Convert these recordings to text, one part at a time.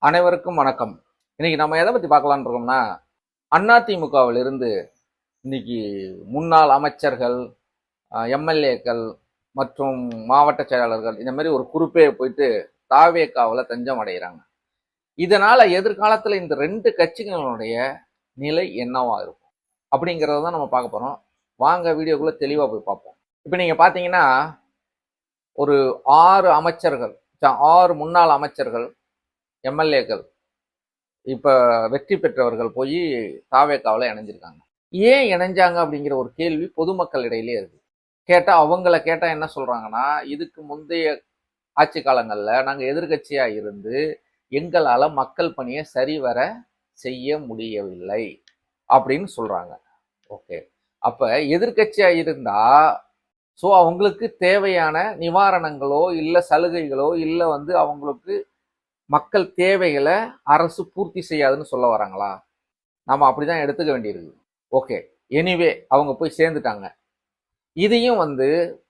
அனைவருக்கும் வணக்கம். இன்னைக்கு நம்ம எதை பத்தி பார்க்கலாம்னு இருக்கோம்னா, அதிமுகவில் இருந்து இன்னைக்கு முன்னாள் அமைச்சர்கள், எம்எல்ஏக்கள் மற்றும் மாவட்ட செயலாளர்கள் இந்த மாதிரி ஒரு குரூப்பே போயிட்டு தாவேகாவில் தஞ்சம் அடைகிறாங்க. இதனால எதிர்காலத்துல இந்த ரெண்டு கட்சிகளுடைய நிலை என்னவா இருக்கும் அப்படிங்கிறத தான் நம்ம பார்க்க போறோம். வாங்க வீடியோக்குள்ள தெளிவா போய் பார்ப்போம். இப்ப நீங்க பாத்தீங்கன்னா ஒரு 6 அமைச்சர்கள், 6 முன்னாள் அமைச்சர்கள், எம்எல்ஏக்கள் இப்ப வெற்றி பெற்றவர்கள் போய் தாவேகாவில் இணைஞ்சிருக்காங்க. ஏன் இணைஞ்சாங்க அப்படிங்கிற ஒரு கேள்வி பொதுமக்கள் இடையிலே இருக்கு. கேட்டா என்ன சொல்றாங்கன்னா, இதுக்கு முந்தைய ஆட்சி காலங்கள்ல நாங்க எதிர்கட்சியா இருந்து எங்களால மக்கள் பணியை சரிவர செய்ய முடியவில்லை அப்படின்னு சொல்றாங்க. ஓகே, அப்ப எதிர்கட்சியா இருந்தா அவங்களுக்கு தேவையான நிவாரணங்களோ இல்ல சலுகைகளோ இல்ல அவங்களுக்கு மக்கள் தேவைகளை அரசு பூர்த்தி செய்யாதுன்னு சொல்ல வராங்களா? நாம அப்படிதான் எடுத்துக்க வேண்டியிருக்கு. ஓகே, எனிவே அவங்க போய் சேர்ந்துட்டாங்க. இதையும்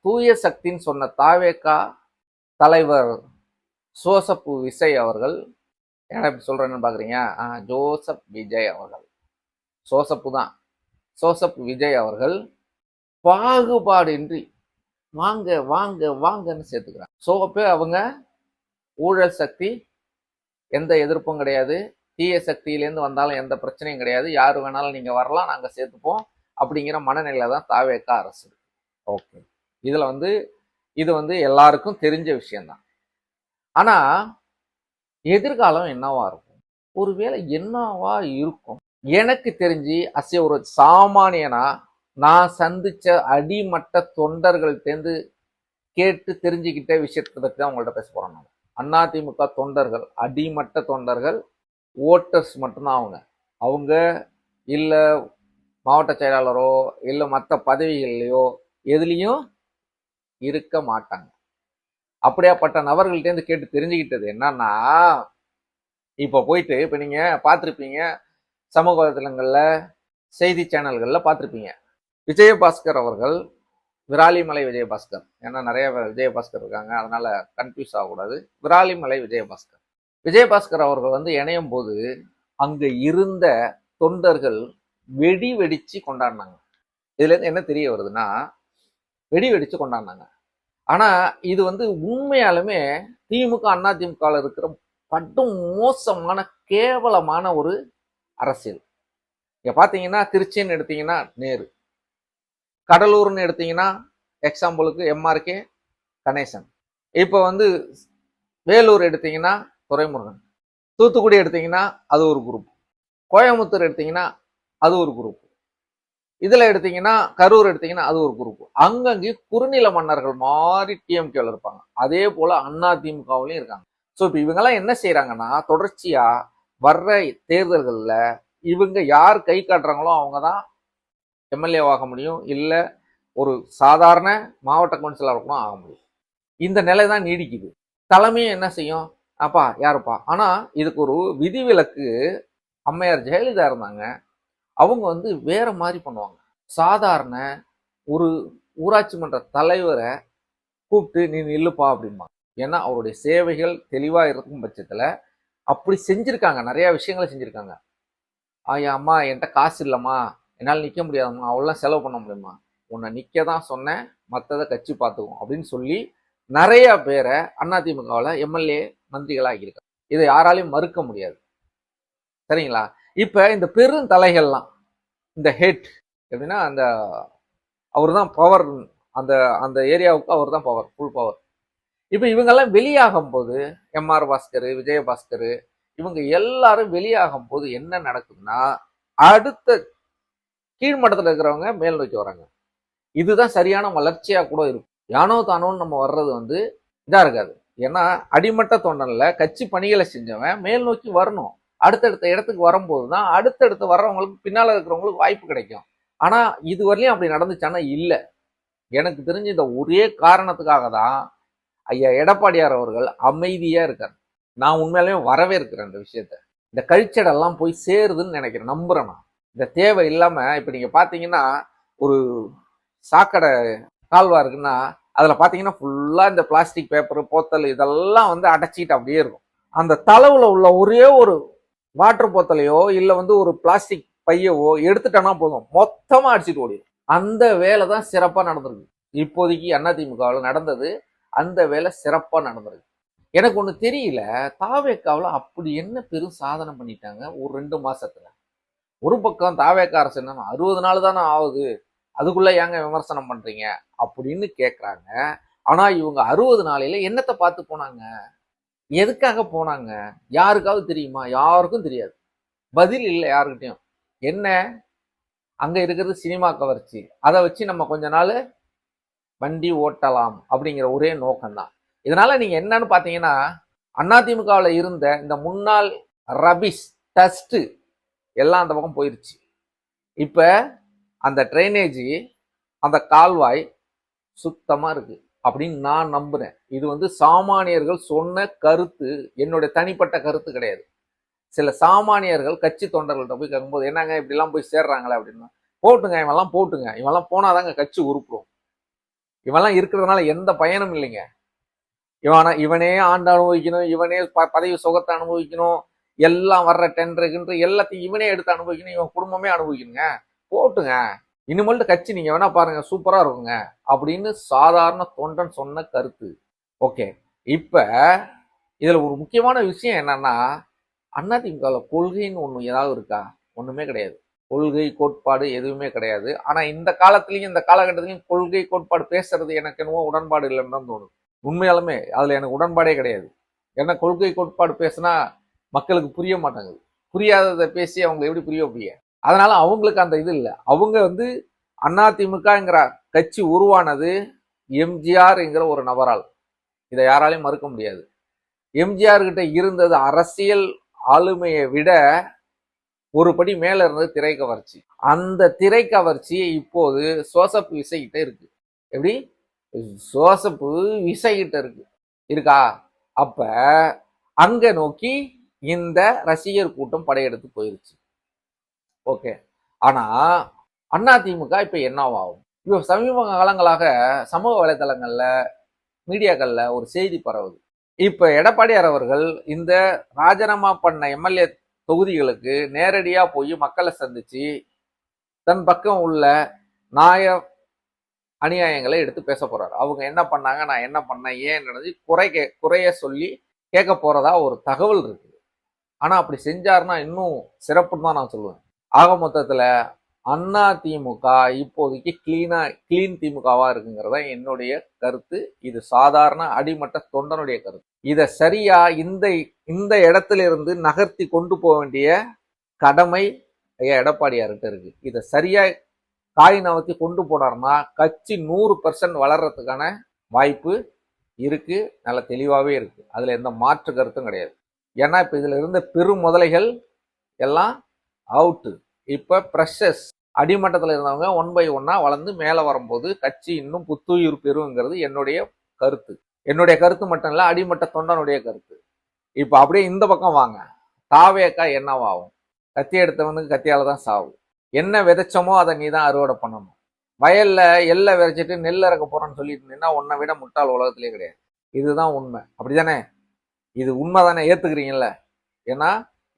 தூய சக்தின்னு சொன்ன தாவேகா தலைவர் ஜோசப் விஜய் அவர்கள், என்ன இப்படி சொல்றேன்னு பாக்குறீங்க? ஜோசப் விஜய் அவர்கள், ஜோசப் விஜய் அவர்கள் பாகுபாடின்றி வாங்க வாங்க வாங்கன்னு சேர்த்துக்கிறாங்க. அப்ப அவங்க ஊழல் சக்தி, எந்த எதிர்ப்பும் கிடையாது, தீய சக்தியிலேருந்து வந்தாலும் எந்த பிரச்சனையும் கிடையாது, யாரு வேணாலும் நீங்க வரலாம், நாங்க சேர்த்துப்போம் அப்படிங்கிற மனநிலையில தான் தாவேகா அரசு. ஓகே, இதுல இது எல்லாருக்கும் தெரிஞ்ச விஷயம்தான். ஆனா எதிர்காலம் என்னவா இருக்கும்? ஒருவேளை என்னவா இருக்கும்? எனக்கு தெரிஞ்சு ஒரு சாமானியனா நான் சந்திச்ச அடிமட்ட தொண்டர்கள்டேந்து கேட்டு தெரிஞ்சுக்கிட்ட விஷயத்தை பத்தி தான் உங்கள்ட்ட பேச போறேன். நான் அதிமுக தொண்டர்கள், அடிமட்ட தொண்டர்கள், ஓட்டர்ஸ் மட்டும்தான் அவங்க இல்ல மாவட்ட செயலாளரோ இல்ல மற்ற பதவிகள்லையோ எதுலையும் இருக்க மாட்டாங்க. அப்படியாப்பட்ட நபர்கள்ட்டேருந்து கேட்டு தெரிஞ்சுக்கிட்டது என்னன்னா, இப்ப நீங்க பார்த்திருப்பீங்க, சமூக வலைதளங்கள்ல செய்தி சேனல்கள்ல பார்த்திருப்பீங்க, விஜயபாஸ்கர் அவர்கள், விராலிமலை விஜயபாஸ்கர், ஏன்னா நிறைய விஜயபாஸ்கர் இருக்காங்க, அதனால கன்ஃபியூஸ் ஆகக்கூடாது. விராலிமலை விஜயபாஸ்கர் அவர்கள் இணையும் போது அங்க இருந்த தொண்டர்கள் வெடி வெடிச்சு கொண்டாடினாங்க. இதுல இருந்து என்ன தெரிய வருதுன்னா, வெடி வெடிச்சு கொண்டாடினாங்க. ஆனா இது உண்மையாலுமே திமுக அதிமுக இருக்கிற படும் மோசமான கேவலமான ஒரு அரசியல். இங்க பாத்தீங்கன்னா, திருச்சின்னு எடுத்தீங்கன்னா நேரு, கடலூர்னு எடுத்தீங்கன்னா எக்ஸாம்பிளுக்கு எம்ஆர்கே கணேசன், இப்ப வேலூர் எடுத்தீங்கன்னா துரைமுருகன், தூத்துக்குடி எடுத்தீங்கன்னா அது ஒரு குரூப், கோயம்புத்தூர் எடுத்தீங்கன்னா அது ஒரு குரூப், இதுல எடுத்தீங்கன்னா கரூர் எடுத்தீங்கன்னா அது ஒரு குரூப். அங்கங்கே குறுநில மன்னர்கள் மாதிரி டிஎம்கேல இருப்பாங்க, அதே போல அதிமுகவிலையும் இருக்காங்க. இப்ப இவங்கெல்லாம் என்ன செய்யறாங்கன்னா, தொடர்ச்சியா வர்ற தேர்தல்கள்ல இவங்க யார் கை காட்டுறாங்களோ அவங்கதான் எம்எல்ஏ ஆக முடியும், இல்ல ஒரு சாதாரண மாவட்ட கவுன்சிலர் கூட ஆக முடியும். இந்த நிலை தான் நீடிக்குது. தலைமையும் என்ன செய்யும்? அப்பா யாருப்பா? ஆனா இதுக்கு ஒரு விதிவிலக்கு அம்மையார் ஜெயலலிதா இருந்தாங்க. அவங்க வேற மாதிரி பண்ணுவாங்க. சாதாரண ஒரு ஊராட்சி மன்ற தலைவரை கூப்பிட்டு நீ நில்லுப்பா அப்படிம்பாங்க. ஏன்னா அவருடைய சேவைகள் தெளிவா இருக்கும் பட்சத்துல அப்படி செஞ்சிருக்காங்க, நிறைய விஷயங்களை செஞ்சிருக்காங்க. அம்மா என்கிட்ட காசு இல்லம்மா, என்னால் நிக்க முடியாதம்மா, அவ்வளோலாம் செலவு பண்ண முடியுமா, உன்னை நிக்க தான் சொன்னேன், மற்றதை கட்சி பார்த்துக்கும் அப்படின்னு சொல்லி நிறைய பேரை அதிமுகவில் எம்எல்ஏ மந்திரிகளா ஆகியிருக்காங்க. இதை யாராலையும் மறுக்க முடியாது. சரிங்களா? இப்ப இந்த பெரும் தலைகள்லாம், இந்த ஹெட் எப்படின்னா அந்த அவர் தான் பவர், அந்த அந்த ஏரியாவுக்கு அவர் தான் பவர், ஃபுல் பவர். இப்ப இவங்கெல்லாம் வெளியாகும் போது, எம்ஆர் பாஸ்கர், விஜயபாஸ்கர், இவங்க எல்லாரும் வெளியாகும் போது என்ன நடக்குதுன்னா, அடுத்த கீழ்மட்டத்தில் இருக்கிறவங்க மேல் நோக்கி வராங்க. இதுதான் சரியான வளர்ச்சியா கூட இருக்கும். யானோ தானோன்னு நம்ம வர்றது இதா இருக்காது. ஏன்னா அடிமட்ட தொண்டன்ல கட்சி பணிகளை செஞ்சவன் மேல் நோக்கி வரணும். அடுத்தடுத்த இடத்துக்கு வரும்போதுதான் அடுத்தடுத்து வர்றவங்களுக்கு பின்னால இருக்கிறவங்களுக்கு வாய்ப்பு கிடைக்கும். ஆனா இது வரலையும் அப்படி நடந்துச்சானா இல்ல. எனக்கு தெரிஞ்சு இந்த ஒரே காரணத்துக்காக தான் ஐயா எடப்பாடியார் அவர்கள் அமைதியா இருக்காரு. நான் உண்மையிலேயே வரவேற்கிறேன் இந்த விஷயத்த. இந்த கழிச்சடெல்லாம் போய் சேருதுன்னு நினைக்கிறேன், நம்புறேன் நான். இந்த தேவை இல்லாம இப்ப நீங்க பாத்தீங்கன்னா, ஒரு சாக்கடை கால்வா இருக்குன்னா அதுல பாத்தீங்கன்னா ஃபுல்லா இந்த பிளாஸ்டிக் பேப்பர், போத்தல் இதெல்லாம் அடைச்சிட்டு அப்படியே இருக்கும். அந்த தளவுல உள்ள ஒரே ஒரு வாட்டர் போத்தலையோ இல்ல வந்து ஒரு பிளாஸ்டிக் பையவோ எடுத்துட்டோம்னா போதும், மொத்தமா அடிச்சுட்டு ஓடிடும். அந்த வேலை தான் சிறப்பா நடந்திருக்கு. இப்போதைக்கு அதிமுகவில் நடந்தது அந்த வேலை சிறப்பா நடந்திருக்கு. எனக்கு ஒண்ணு தெரியல, தாவேக்காவில் அப்படி என்ன பெரும் சாதனை பண்ணிட்டாங்க ஒரு 2 மாசத்துல. ஒரு பக்கம் தாவேக்கா அரசு என்ன 60 நாள் தானே ஆகுது, அதுக்குள்ள ஏங்க விமர்சனம் பண்றீங்க அப்படின்னு கேட்கறாங்க. ஆனா இவங்க 60 நாளையில என்னத்தை பார்த்து போனாங்க, எதுக்காக போனாங்க, யாருக்காவது தெரியுமா? யாருக்கும் தெரியாது. பதில் இல்லை யாருக்கிட்டையும். என்ன, அங்க இருக்கிறது சினிமா கவர்ச்சி, அதை வச்சு நம்ம கொஞ்ச நாள் வண்டி ஓட்டலாம் அப்படிங்கிற ஒரே நோக்கம்தான். இதனால நீங்க என்னன்னு பாத்தீங்கன்னா, அதிமுகவில் இருந்த இந்த முன்னாள் ரபிஷ் டஸ்ட் எல்லாம் அந்த பக்கம் போயிருச்சு. இப்ப அந்த ட்ரைனேஜ், அந்த கால்வாய் சுத்தமா இருக்கு அப்படின்னு நான் நம்புறேன். இது வந்து சாமானியர்கள் சொன்ன கருத்து, என்னுடைய தனிப்பட்ட கருத்து கிடையாது. சில சாமானியர்கள் கட்சி தொண்டர்கள்ட்ட போய் கேட்கும்போது, என்னங்க இப்படிலாம் போய் சேர்றாங்களே அப்படின்னா, போட்டுங்க இவெல்லாம் போட்டுங்க, இவெல்லாம் போனாதாங்க கட்சி உருப்பிடும், இவெல்லாம் இருக்கிறதுனால எந்த பயனும் இல்லைங்க, இவனே ஆண்டு அனுபவிக்கணும், இவனே பதவி சுகத்தை அனுபவிக்கணும், எல்லாம் வர்ற டெண்டருக்குன்ற எல்லாத்தையும் இவனே எடுத்து அனுபவிக்கணும், இவன் குடும்பமே அனுபவிக்கணுங்க, போட்டுங்க, இனிமேல்ட்டு கட்சி நீங்க வேணா பாருங்க சூப்பரா இருக்குங்க அப்படின்னு சாதாரண தொண்டன் சொன்ன கருத்து. ஓகே, இப்ப இதுல ஒரு முக்கியமான விஷயம் என்னன்னா, அதிமுகவில் கொள்கைன்னு ஒண்ணு ஏதாவது இருக்கா? ஒண்ணுமே கிடையாது. கொள்கை கோட்பாடு எதுவுமே கிடையாது. ஆனா இந்த காலத்திலையும் இந்த காலகட்டத்திலையும் கொள்கை கோட்பாடு பேசுறது எனக்கு என்னவோ உடன்பாடு இல்லைன்னு தான் தோணுது. உண்மையாலுமே அதுல எனக்கு உடன்பாடே கிடையாது. ஏன்னா கொள்கை கோட்பாடு பேசினா மக்களுக்கு புரிய மாட்டாங்குது. புரியாததை பேசி அவங்க எப்படி புரிய வைப்பீங்க? அதனால அவங்களுக்கு அந்த இது இல்லை. அவங்க வந்து அதிமுகங்கிற கட்சி உருவானது எம்ஜிஆர்ங்கிற ஒரு நபரால். இதை யாராலையும் மறுக்க முடியாது. எம்ஜிஆர் கிட்ட இருந்தது அரசியல் ஆளுமையை விட ஒரு படி மேல இருந்தது திரை கவர்ச்சி. அந்த திரை கவர்ச்சி இப்போது சோசப் விசைகிட்ட இருக்கு. எப்படி? சோசப்பு விசைகிட்ட இருக்கா? அப்ப அங்க நோக்கி இந்த ரசிகர் கூட்டம் படையெடுத்து போயிருச்சு. ஓகே, ஆனா அதிமுக இப்ப என்னவாகும்? இப்ப சமீப காலங்களாக சமூக வலைதளங்கள்ல மீடியாக்கள்ல ஒரு செய்தி பரவுது. இப்ப எடப்பாடியார் அவர்கள் இந்த ராஜினாமா பண்ண எம்எல்ஏ தொகுதிகளுக்கு நேரடியா போய் மக்களை சந்திச்சு தன் பக்கம் உள்ள நியாய அநியாயங்களை எடுத்து பேச போறாரு. அவங்க என்ன பண்ணாங்க, நான் என்ன பண்ணேன், ஏன் நடந்து குறைய சொல்லி கேட்க போறதா ஒரு தகவல் இருக்கு. ஆனா அப்படி செஞ்சாருன்னா இன்னும் சிறப்புன்னு தான் நான் சொல்லுவேன். ஆக மொத்தத்துல அதிமுக இப்போதைக்கு கிளீன் திமுகவா இருக்குங்கிறத என்னுடைய கருத்து. இது சாதாரண அடிமட்ட தொண்டனுடைய கருத்து. இத சரியா இந்த இடத்துல இருந்து நகர்த்தி கொண்டு போக வேண்டிய கடமை எடப்பாடியார்கிட்ட இருக்கு. இதை சரியா காய் நவத்தி கொண்டு போனார்னா கட்சி 100% வளர்றதுக்கான வாய்ப்பு இருக்கு, நல்ல தெளிவாவே இருக்கு. அதுல எந்த மாற்று கருத்தும் கிடையாது. ஏன்னா இப்ப இதுல இருந்த பெரும் முதலைகள் எல்லாம் அவுட்டு. இப்ப ப்ரெஷர்ஸ் அடிமட்டத்தில் இருந்தவங்க 1 by 1 வளர்ந்து மேல வரும்போது கட்சி இன்னும் புத்துயிர் பெறுங்கிறது என்னுடைய கருத்து. என்னுடைய கருத்து மட்டும் இல்ல, அடிமட்ட தொண்டனுடைய கருத்து. இப்ப அப்படியே இந்த பக்கம் வாங்க. தாவேக்கா என்னவாகும்? கத்தி எடுத்தவனுக்கு கத்தியால தான் சாவு. என்ன விதைச்சமோ அதை நீ தான் அறுவடை பண்ணணும். வயல்ல எல்லை விதைச்சிட்டு நெல் இறக்க போறோன்னு சொல்லிட்டு இருந்தீங்கன்னா உன்னை விட முட்டாள் உலகத்திலே கிடையாது. இதுதான் உண்மை. அப்படிதானே? இது உண்மை தானே? ஏத்துக்கிறீங்கல்ல? ஏன்னா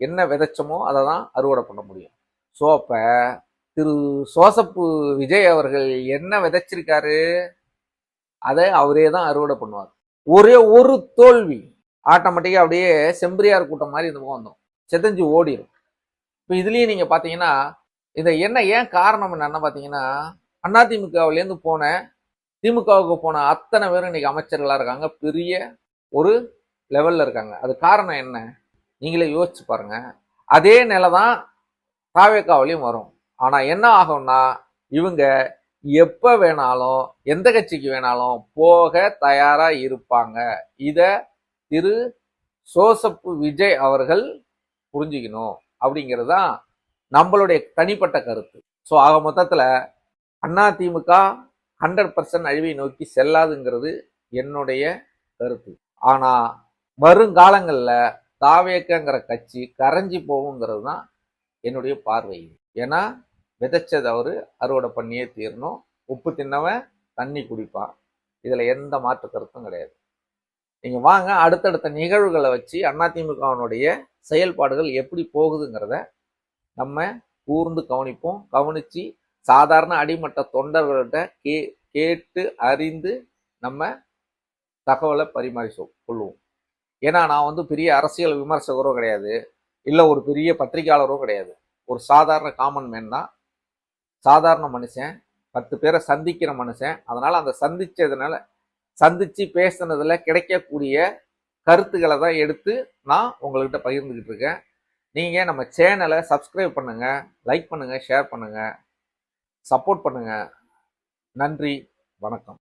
என்ன விதைச்சமோ அதை தான் அறுவடை பண்ண முடியும். ஸோ அப்ப திரு சோசப்பு விஜய் அவர்கள் என்ன விதைச்சிருக்காரு அதை அவரே தான் அறுவடை பண்ணுவார். ஒரே ஒரு தோல்வி ஆட்டோமேட்டிக்கா அப்படியே செம்பரியார் கூட்டம் மாதிரி இந்த பக்கம் வந்தோம், செதஞ்சு ஓடிடும். இப்ப இதுலயும் நீங்க பாத்தீங்கன்னா இதை ஏன் காரணம் என்னன்னு பாத்தீங்கன்னா, அதிமுகவிலேருந்து போன திமுகவுக்கு போன அத்தனை பேரும் இன்னைக்கு அமைச்சர்களா இருக்காங்க, பெரிய ஒரு லெவல்ல இருக்காங்க. அது காரணம் என்ன? நீங்களே யோசிச்சு பாருங்க. அதே நிலைதான் தாவேக்காவிலையும் வரும். ஆனா என்ன ஆகும்னா, இவங்க எப்ப வேணாலும் எந்த கட்சிக்கு வேணாலும் போக தயாரா இருப்பாங்க. இத திரு சோசப்பு விஜய் அவர்கள் புரிஞ்சுக்கணும் அப்படிங்கிறது தான் நம்மளுடைய தனிப்பட்ட கருத்து. ஸோ ஆக மொத்தத்துல அதிமுக 100% அழிவை நோக்கி செல்லாதுங்கிறது என்னுடைய கருத்து. ஆனா வருங்காலங்கள்ல தாவேக்கங்கிற கட்சி கரைஞ்சி போகுங்கிறது தான் என்னுடைய பார்வை. ஏன்னா விதைச்சது அவரு அறுவடை பண்ணியே தீரணும். உப்பு தின்னவன் தண்ணி குடிப்பான். இதுல எந்த மாற்று கருத்தும் கிடையாது. நீங்கள் வாங்க, அடுத்தடுத்த நிகழ்வுகளை வச்சு அதிமுகவினுடைய செயல்பாடுகள் எப்படி போகுதுங்கிறத நம்ம கூர்ந்து கவனிப்போம். கவனித்து சாதாரண அடிமட்ட தொண்டர்கள்ட்ட கேட்டு அறிந்து நம்ம தகவலை பரிமாறி கொள்வோம். ஏன்னா நான் பெரிய அரசியல் விமர்சகரோ கிடையாது, இல்லை ஒரு பெரிய பத்திரிகையாளரோ கிடையாது. ஒரு சாதாரண காமன் மேன் தான், சாதாரண மனுஷன், 10 பேரை சந்திக்கிற மனுஷன். அதனால அந்த சந்திச்சு பேசுனதுல கிடைக்கக்கூடிய கருத்துக்களை தான் எடுத்து நான் உங்கள்கிட்ட பகிர்ந்துக்கிட்டு இருக்கேன். நீங்கள் நம்ம சேனலை சப்ஸ்கிரைப் பண்ணுங்க, லைக் பண்ணுங்க, ஷேர் பண்ணுங்க, சப்போர்ட் பண்ணுங்க. நன்றி, வணக்கம்.